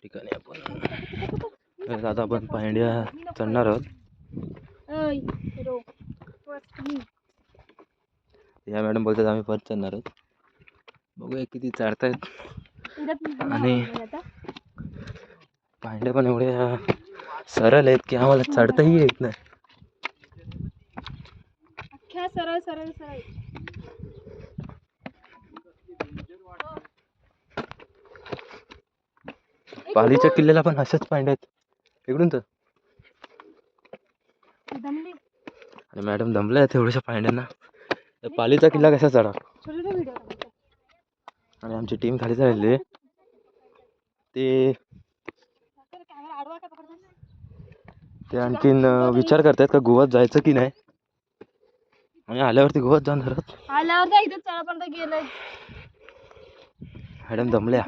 ठिकाणी आपण आता आपण पांड्या चढणार आहोत. या मॅडम बोलतात आम्ही परत चढणार आहोत. बघूया किती चढतायत. आणि पांड्या पण एवढे सरळ आहेत की आम्हाला चढताही येत नाही. सरळ सरळ सरळ. पालीच्या किल्ल्याला पण अशाच पांड्या आहेत इकडून तर. आणि मॅडम दमल्या आहेत एवढ्याशा पांड्यांना. पालीचा किल्ला कसा चढा. आणि आमची टीम खाली झालेली ते आणखीन विचार करतायत का गोव्यात जायचं की नाही. आणि आल्यावरती गोव्यात जाणार आहोत. आल्यावर इथे चढापर्यंत गेलंय. मॅडम दमल्या.